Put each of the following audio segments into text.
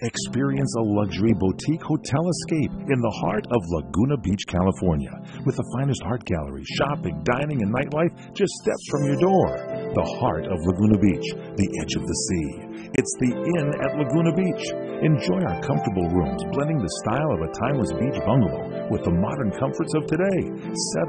Experience a luxury boutique hotel escape in the heart of Laguna Beach, California, with the finest art gallery, shopping, dining, and nightlife just steps from your door. The heart of Laguna Beach, the edge of the sea. It's the Inn at Laguna Beach. Enjoy our comfortable rooms, blending the style of a timeless beach bungalow with the modern comforts of today.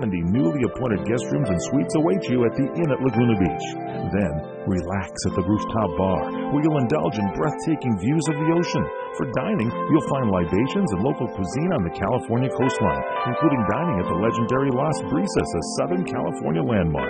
70 newly appointed guest rooms and suites await you at the Inn at Laguna Beach. Then, relax at the rooftop bar, where you'll indulge in breathtaking views of the ocean. For dining, you'll find libations and local cuisine on the California coastline, including dining at the legendary Las Brisas, a Southern California landmark.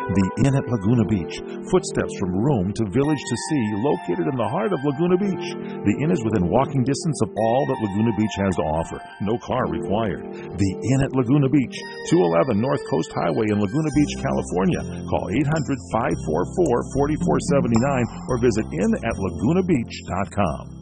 The Inn at Laguna Beach, footsteps from room to village to sea, located in the heart of Laguna Beach. The Inn is within walking distance of all that Laguna Beach has to offer. No car required. The Inn at Laguna Beach, 211 North Coast Highway in Laguna Beach, California. Call 800-544-4479 or visit inatlagunabeach.com.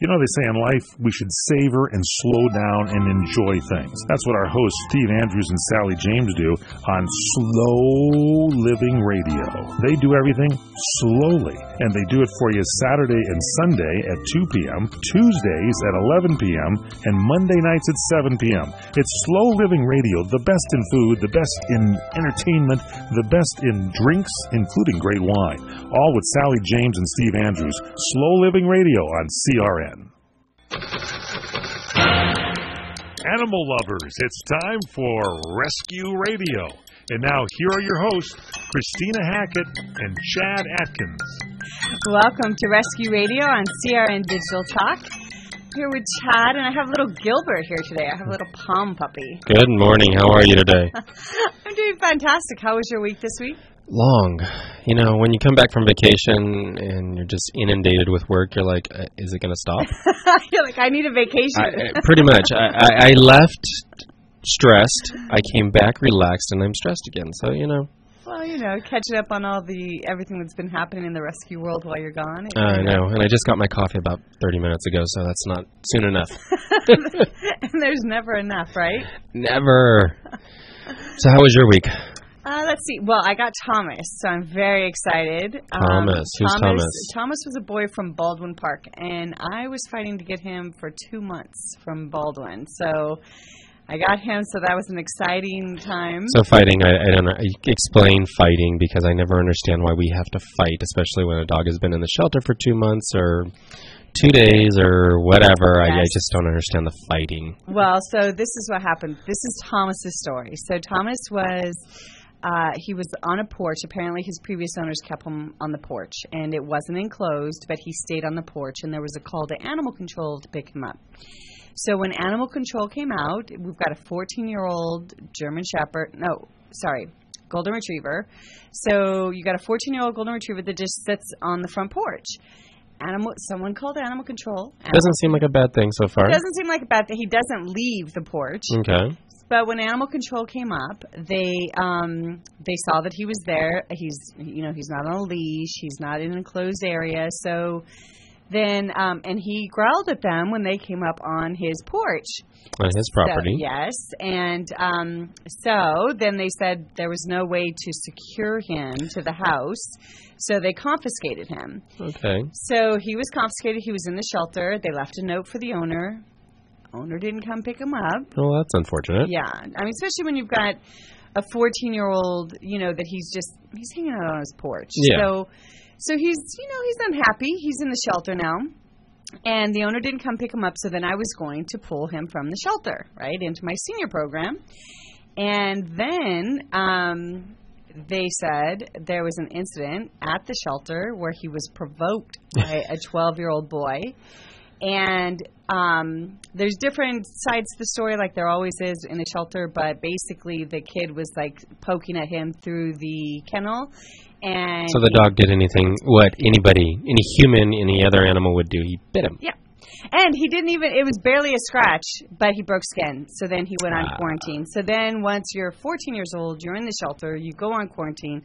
You know, they say in life we should savor and slow down and enjoy things. That's what our hosts Steve Andrews and Sally James do on Slow Living Radio. They do everything slowly, and they do it for you Saturday and Sunday at 2 p.m., Tuesdays at 11 p.m., and Monday nights at 7 p.m. It's Slow Living Radio, the best in food, the best in entertainment, the best in drinks, including great wine. All with Sally James and Steve Andrews. Slow Living Radio on CRN. Animal lovers, it's time for Rescue Radio. And now, here are your hosts, Christina Hackett and Chad Atkins. Welcome to Rescue Radio on CRN Digital Talk. Here with Chad, and I have little Gilbert here today. I have a little pom puppy. Good morning. How are you today? I'm doing fantastic. How was your week this week? Long. You know, when you come back from vacation and you're just inundated with work, you're like, is it going to stop? You're like, I need a vacation. Pretty much. I left stressed. I came back relaxed, and I'm stressed again. So, you know. Well, you know, catching up on everything that's been happening in the rescue world while you're gone. I know. And I just got my coffee about 30 minutes ago, so that's not soon enough. And there's never enough, right? Never. So how was your week? Let's see. Well, I got Thomas, so I'm very excited. Thomas. Who's Thomas? Thomas was a boy from Baldwin Park, and I was fighting to get him for 2 months from Baldwin. So I got him, so that was an exciting time. So fighting, I don't know. Explain fighting, because I never understand why we have to fight, especially when a dog has been in the shelter for 2 months or 2 days or whatever. Yes. I just don't understand the fighting. Well, so this is what happened. This is Thomas's story. So Thomas was... he was on a porch. Apparently his previous owners kept him on the porch, and it wasn't enclosed, but he stayed on the porch, and there was a call to animal control to pick him up. So when animal control came out, we've got a 14-year-old golden retriever. So you got a 14-year-old golden retriever that just sits on the front porch. Someone called animal control. Doesn't seem like a bad thing so far. It doesn't seem like a bad thing. He doesn't leave the porch. Okay. But when animal control came up, they saw that he was there. He's not on a leash. He's not in an enclosed area. So then and he growled at them when they came up on his porch. On his property. So, yes. And so then they said there was no way to secure him to the house. So they confiscated him. Okay. So he was confiscated. He was in the shelter. They left a note for the owner. Owner didn't come pick him up. Oh, that's unfortunate. Yeah. I mean, especially when you've got a 14-year-old, that he's hanging out on his porch. Yeah. So he's unhappy. He's in the shelter now. And the owner didn't come pick him up, so then I was going to pull him from the shelter, right, into my senior program. And then they said there was an incident at the shelter where he was provoked by a 12-year-old boy. And there's different sides to the story, like there always is in a shelter, but basically the kid was like poking at him through the kennel. And so the dog did any human, any other animal would do. He bit him. Yeah. And he didn't even, it was barely a scratch, but he broke skin. So then he went on quarantine. So then once you're 14 years old, you're in the shelter, you go on quarantine.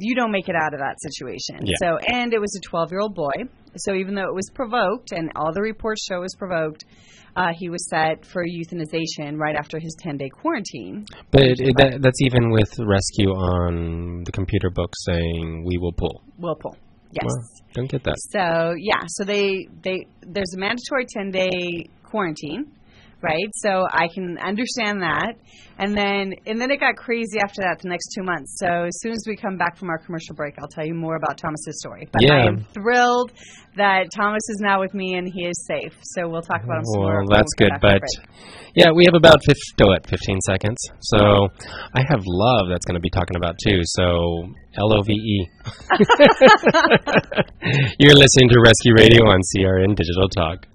You don't make it out of that situation. Yeah. So, and it was a 12-year-old boy. So even though it was provoked, and all the reports show it was provoked, he was set for euthanization right after his 10-day quarantine. But that's even with rescue on the computer book saying we will pull. We'll pull. Yes. Well, don't get that. So, yeah. So there's a mandatory 10-day quarantine. Right, so I can understand that, and then it got crazy after that the next 2 months. So as soon as we come back from our commercial break, I'll tell you more about Thomas's story. But I am thrilled that Thomas is now with me and he is safe. So we'll talk about him some more. Well, that's good, but yeah, we have about 15 seconds. So I have Love that's going to be talking about too. So LOVE. You're listening to Rescue Radio on CRN Digital Talk.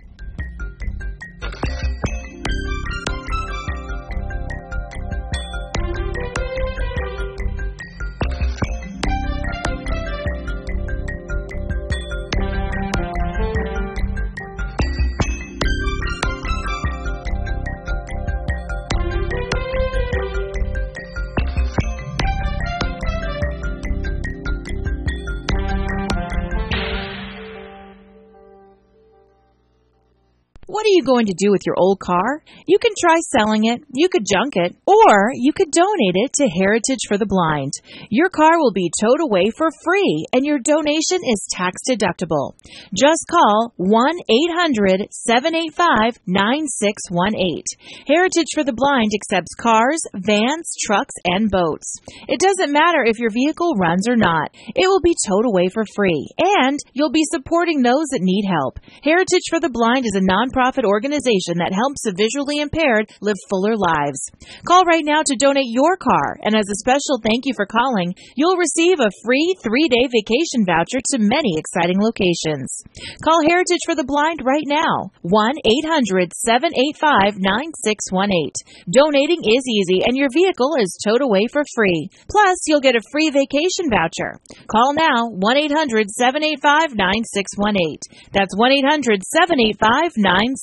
What are you going to do with your old car? You can try selling it, you could junk it, or you could donate it to Heritage for the Blind. Your car will be towed away for free, and your donation is tax deductible. Just call 1-800-785-9618. Heritage for the Blind accepts cars, vans, trucks, and boats. It doesn't matter if your vehicle runs or not. It will be towed away for free, and you'll be supporting those that need help. Heritage for the Blind is a nonprofit organization that helps the visually impaired live fuller lives. Call right now to donate your car, and as a special thank you for calling, you'll receive a free 3-day vacation voucher to many exciting locations. Call Heritage for the Blind right now, 1-800-785-9618. Donating is easy, and your vehicle is towed away for free. Plus, you'll get a free vacation voucher. Call now, 1-800-785-9618. That's 1-800-785-9618.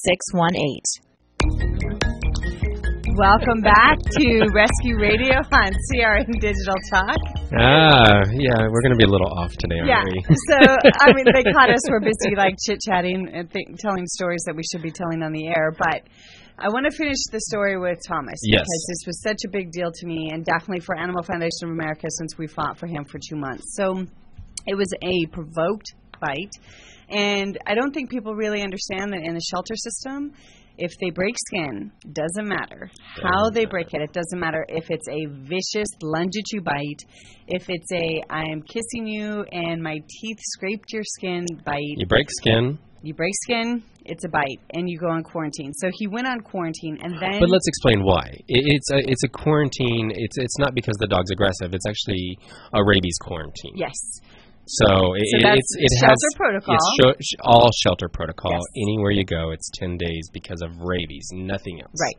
Welcome back to Rescue Radio on CRN Digital Talk. Yeah, we're going to be a little off today, aren't we? So, I mean, they caught us. We're busy, chit-chatting and telling stories that we should be telling on the air. But I want to finish the story with Thomas. Yes. Because this was such a big deal to me, and definitely for Animal Foundation of America since we fought for him for 2 months. So, it was a provoked bite. And I don't think people really understand that in the shelter system, if they break skin, doesn't matter how they break it. It doesn't matter if it's a vicious lunge at you bite, if it's a I'm kissing you and my teeth scraped your skin bite. You break skin. You break skin, it's a bite, and you go on quarantine. So he went on quarantine, and then... But let's explain why. It's a quarantine. It's not because the dog's aggressive. It's actually a rabies quarantine. Yes. So it shelter has protocol. It's all shelter protocol. Yes. Anywhere you go, it's 10 days because of rabies, nothing else. Right.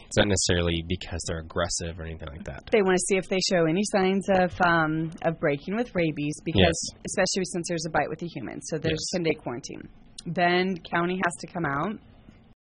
It's not necessarily because they're aggressive or anything like that. They want to see if they show any signs of breaking with rabies, because especially since there's a bite with a human. So there's 10-day quarantine. Then county has to come out